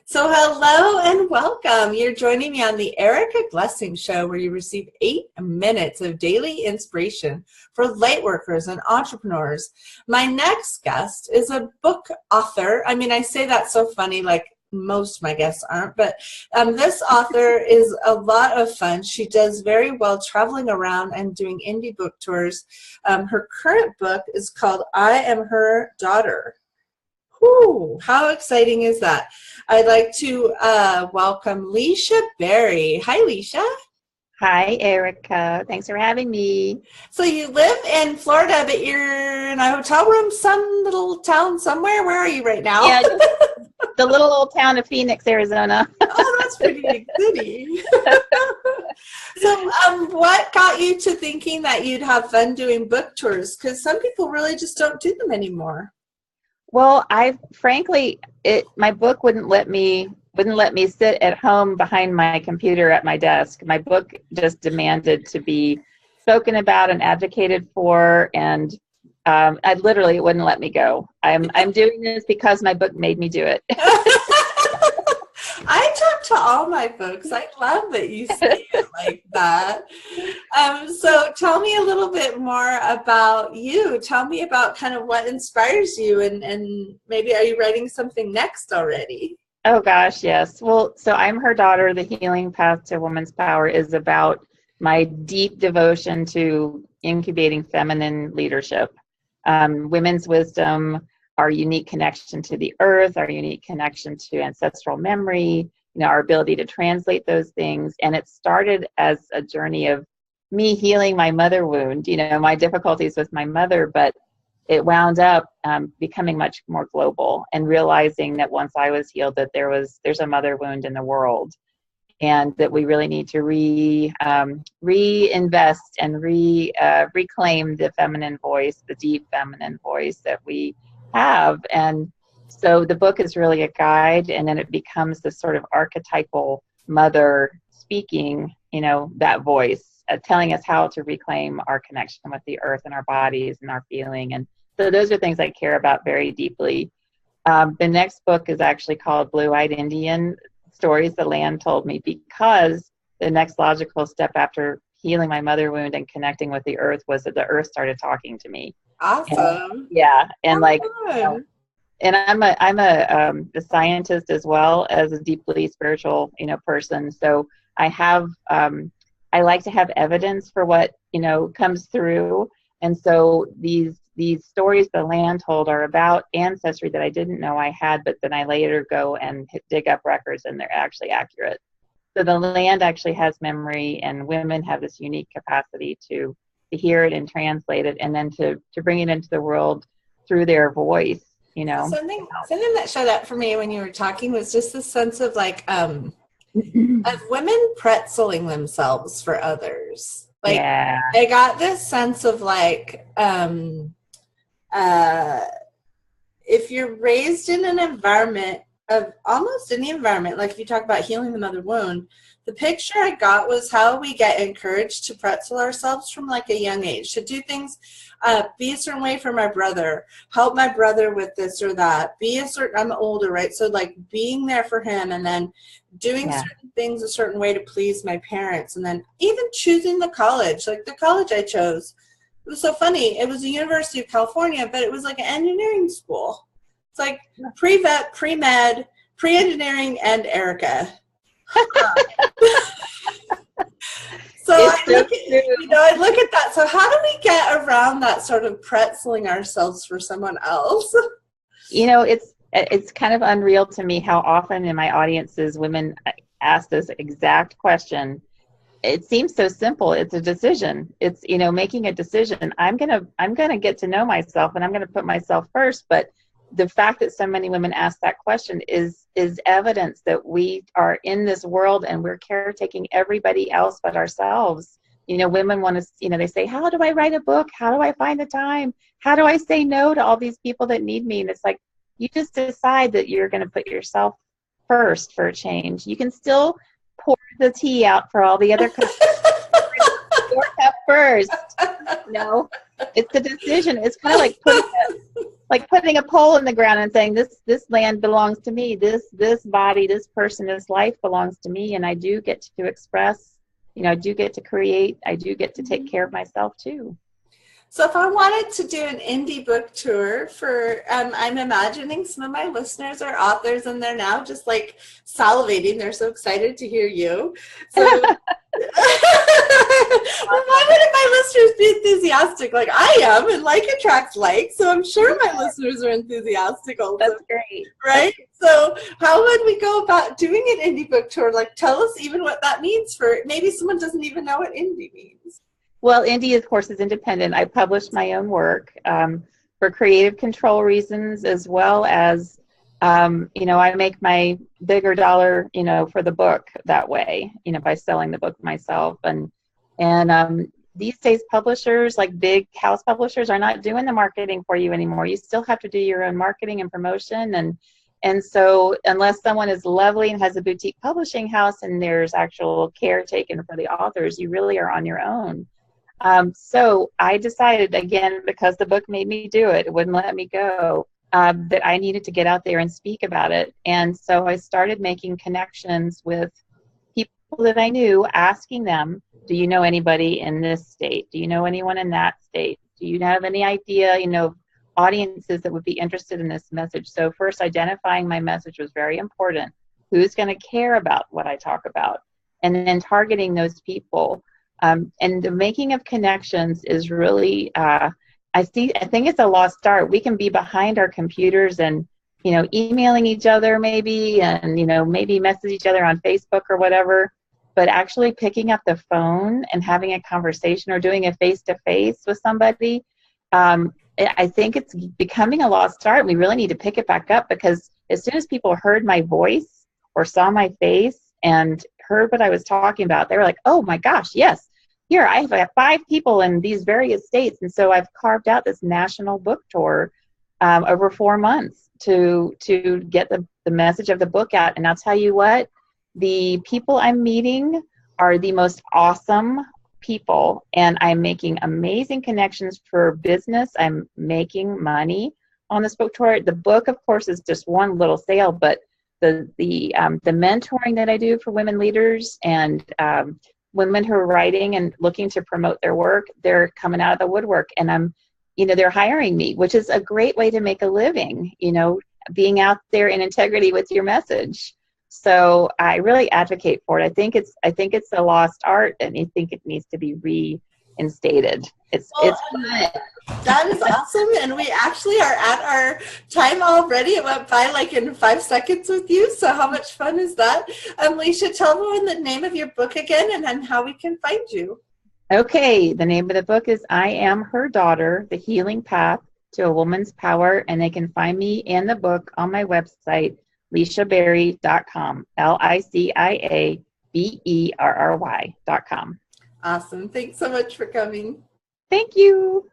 So hello and welcome. You're joining me on the Erica Glessing Show, where you receive 8 minutes of daily inspiration for light workers and entrepreneurs. My next guest is a book author. I mean, I say that so funny, like most of my guests aren't, but this author is a lot of fun. She does very well traveling around and doing indie book tours. Her current book is called I Am Her Daughter. Whew, how exciting is that? I'd like to welcome Licia Berry. Hi, Licia. Hi, Erica. Thanks for having me. So you live in Florida, but you're in a hotel room, some little town somewhere. Where are you right now? Yeah, just the little old town of Phoenix, Arizona. Oh, that's pretty big city. So what got you to thinking that you'd have fun doing book tours? Because some people really just don't do them anymore. Well, my book wouldn't let me sit at home behind my computer at my desk. My book just demanded to be spoken about and advocated for, and it wouldn't let me go. I'm doing this because my book made me do it. I talk to all my folks. I love that you say it like that. So tell me a little bit more about you. Tell me about kind of what inspires you, and maybe are you writing something next already? Oh gosh, yes. Well, so I'm Her Daughter. The Healing Path to Woman's Power is about my deep devotion to incubating feminine leadership, women's wisdom, our unique connection to the earth, our unique connection to ancestral memory, our ability to translate those things. And it started as a journey of me healing my mother wound, my difficulties with my mother, but it wound up becoming much more global and realizing that once I was healed, that there's a mother wound in the world, and that we really need to reinvest and reclaim the feminine voice, the deep feminine voice that we have. And so the book is really a guide, and then it becomes this sort of archetypal mother speaking, that voice, telling us how to reclaim our connection with the earth and our bodies and our feeling. And so those are things I care about very deeply. The next book is actually called Blue-Eyed Indian: Stories the Land Told Me, because the next logical step after healing my mother wound and connecting with the earth was that the earth started talking to me. Awesome. And and I'm a scientist as well as a deeply spiritual, person. So I like to have evidence for what, comes through. And so these stories the land told are about ancestry that I didn't know I had, but then I later go and dig up records, and they're actually accurate. So the land actually has memory, and women have this unique capacity to hear it and translate it, and then to bring it into the world through their voice, Something that showed up for me when you were talking was just this sense of of women pretzeling themselves for others. I got this sense of if you're raised in an environment of almost any environment, like if you talk about healing the mother wound, the picture I got was how we get encouraged to pretzel ourselves from a young age, to do things, be a certain way for my brother, help my brother with this or that, I'm older, right? So being there for him, and then doing certain things a certain way to please my parents, and then even choosing the college, the college I chose. It was so funny. It was the University of California, but it was an engineering school. It's pre-vet, pre-med, pre-engineering, and Erica. So I look at that. So how do we get around that sort of pretzeling ourselves for someone else? It's kind of unreal to me how often in my audiences women ask this exact question. It seems so simple. It's a decision. It's making a decision. I'm gonna get to know myself, and I'm gonna put myself first. But the fact that so many women ask that question is evidence that we are in this world and we're caretaking everybody else but ourselves. Women want to, they say, how do I write a book? How do I find the time? How do I say no to all these people that need me? And it's you just decide that you're going to put yourself first for a change. You can still pour the tea out for all the other customers. Your cup first. It's a decision. It's kind of like putting a pole in the ground and saying, this land belongs to me. This body, this person, this life belongs to me, and I do get to express. I do get to create. I do get to take care of myself too. So if I wanted to do an indie book tour for, I'm imagining some of my listeners are authors and they're now just like salivating. They're so excited to hear you. So why wouldn't my listeners be enthusiastic like I am, and like attracts like, so I'm sure my listeners are enthusiastic also. That's great. Right? So how would we go about doing an indie book tour? Like, tell us even what that means for, maybe someone doesn't even know what indie means. Well, indie, of course, is independent. I publish my own work for creative control reasons, as well as, I make my bigger dollar, for the book that way, by selling the book myself. And these days, publishers, like big house publishers, are not doing the marketing for you anymore. You still have to do your own marketing and promotion. And so unless someone is lovely and has a boutique publishing house and there's actual care taken for the authors, you really are on your own. So I decided, again, because the book made me do it, it wouldn't let me go, that I needed to get out there and speak about it. And so I started making connections with people that I knew, asking them, do you know anybody in this state? Do you know anyone in that state? Do you have any idea, audiences that would be interested in this message? So first, identifying my message was very important. Who's going to care about what I talk about? And then targeting those people. And the making of connections is really, I think it's a lost art. We can be behind our computers and, emailing each other maybe, and, maybe message each other on Facebook or whatever, but actually picking up the phone and having a conversation or doing a face-to-face with somebody, I think it's becoming a lost art. We really need to pick it back up, because as soon as people heard my voice or saw my face and heard what I was talking about, they were like, oh my gosh, yes, here, I have 5 people in these various states. And so I've carved out this national book tour over 4 months to get the message of the book out. And I'll tell you what, the people I'm meeting are the most awesome people, and I'm making amazing connections for business. I'm making money on this book tour. The book, of course, is just one little sale, but the mentoring that I do for women leaders and women who are writing and looking to promote their work, they're coming out of the woodwork, and they're hiring me, which is a great way to make a living, being out there in integrity with your message. So I really advocate for it. I think it's a lost art, and I think it needs to be reinstated. It's good. That is awesome, and we actually are at our time already. It went by like in 5 seconds with you, so how much fun is that? Licia, tell everyone the name of your book again and then how we can find you. Okay, the name of the book is I Am Her Daughter, The Healing Path to a Woman's Power, and they can find me and the book on my website, LiciaBerry.com, LiciaBerry.com. Awesome. Thanks so much for coming. Thank you.